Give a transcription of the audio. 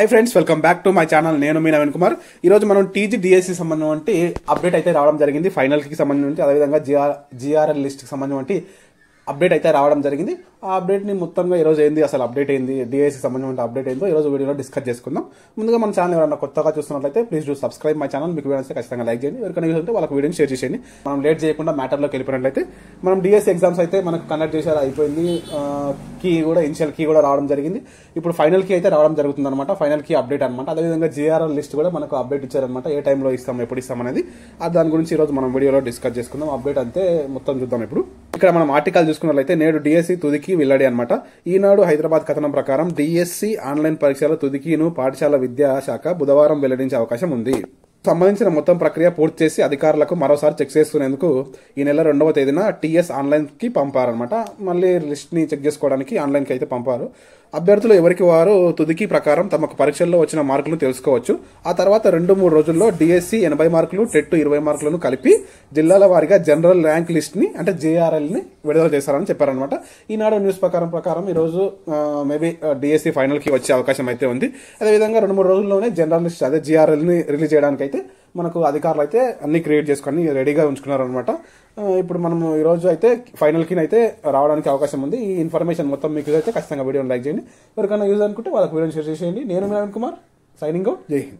Hi friends, welcome back to my channel. నేను మీ నవీన్ కుమార్. ఈ రోజు మనం టీజీ డిఎస్సి సంబంధం అప్డేట్ అయితే రావడం జరిగింది. ఫైనల్ కి సంబంధించి అదేవిధంగా జిఆర్ఎల్ లిస్ట్ కి సంబంధించి అప్డేట్ అయితే రావడం జరిగింది. ఆ అప్డేట్ ని మొత్తంగా ఈ రోజు ఏంది, అసలు అప్డేట్ ఏంది, డిఎస్సి సంబంధించిన అప్డేట్ ఏందో ఈ రోజు వీడియోలో డిస్కస్ చేసుకుందాం. ముందుగా మన ఛానల్ ఎవరైనా కొత్తగా చూస్తున్నట్లయితే please do subscribe my channel. మీకు వీడియో ఖచ్చితంగా లైక్ చేయండి. ఎవరికైనా యూస్ ఉంటే వాళ్ళకి వీడియోని షేర్ చేసేయండి. మనం లేట్ చేయకుండా మ్యాటర్లోకి వెళ్ళిపోయినట్లయితే మనం డిఎస్సి ఎగ్జామ్స్ అయితే మనకు కండక్ట్ చేశారు, అయిపోయింది. కీ కూడా ఇనిషియల్ కీ కూడా రావడం జరిగింది. ఇప్పుడు ఫైనల్ కీ అయితే రావడం జరుగుతుంది అనమాట. ఫైనల్ కీ అప్డేట్ అనమాట. అదేవిధంగా జిఆర్ఎల్ లిస్ట్ కూడా మనకు అప్డేట్ ఇచ్చారనమాట. ఏ టైంలో ఇస్తాం, ఎప్పుడు ఇస్తాం అనేది దాని గురించి ఈ రోజు మనం వీడియోలో డిస్కస్ చేసుకుందాం. అప్డేట్ అంతే మొత్తం చూద్దాం. ఇప్పుడు ఇక్కడ మనం ఆర్టికల్ చూసుకున్నట్లయితే నేడు డిఎస్సి తుదికి వెల్లడి అనమాట. ఈనాడు హైదరాబాద్ కథనం ప్రకారం డిఎస్సి ఆన్లైన్ పరీక్షల తుదికిను పాఠశాల విద్యాశాఖ బుధవారం వెల్లడించే అవకాశం ఉంది. సంబంధించిన మొత్తం ప్రక్రియ పూర్తి చేసి అధికారులకు మరోసారి చెక్ చేసుకునేందుకు ఈ నెల 2వ తేదీన టీఎస్ ఆన్లైన్ కి పంపారనమాట. మళ్ళీ లిస్ట్ ని చెక్ చేసుకోవడానికి ఆన్లైన్ కి అయితే పంపారు. అభ్యర్థులు ఎవరికి వారు తుదికి ప్రకారం తమకు పరీక్షల్లో వచ్చిన మార్కులు తెలుసుకోవచ్చు. ఆ తర్వాత 2-3 రోజుల్లో డిఎస్సి 80 మార్కులు, టెట్ 20 మార్కులను కలిపి జిల్లాల వారీగా జనరల్ ర్యాంక్ లిస్ట్ ని అంటే జేఆర్ఎల్ ని విడుదల చేస్తారని చెప్పారనమాట. ఈనాడు న్యూస్ ప్రకారం ఈ రోజు మేబీ డిఎస్సి ఫైనల్ కి వచ్చే అవకాశం అయితే ఉంది. అదేవిధంగా 2-3 రోజుల్లోనే జనరల్ లిస్ట్ అదే జిఆర్ఎల్ ని రిలీజ్ చేయడానికి అయితే మనకు అధికారులు అయితే అన్ని క్రియేట్ చేసుకొని రెడీగా ఉంచుకున్నారు అనమాట. ఇప్పుడు మనం ఈ రోజు అయితే ఫైనల్ కి అయితే రావడానికి అవకాశం ఉంది. ఈ ఇన్ఫర్మేషన్ మొత్తం మీకు అయితే ఖచ్చితంగా వీడియోని లైక్ చేయండి. ఎవరికైనా యూజ్ అనుకుంటే వాళ్ళకి వీడియోని షేర్ చేసేయండి. నేను నవీన్ కుమార్, సైనింగ్ అవుట్. జై హింద్.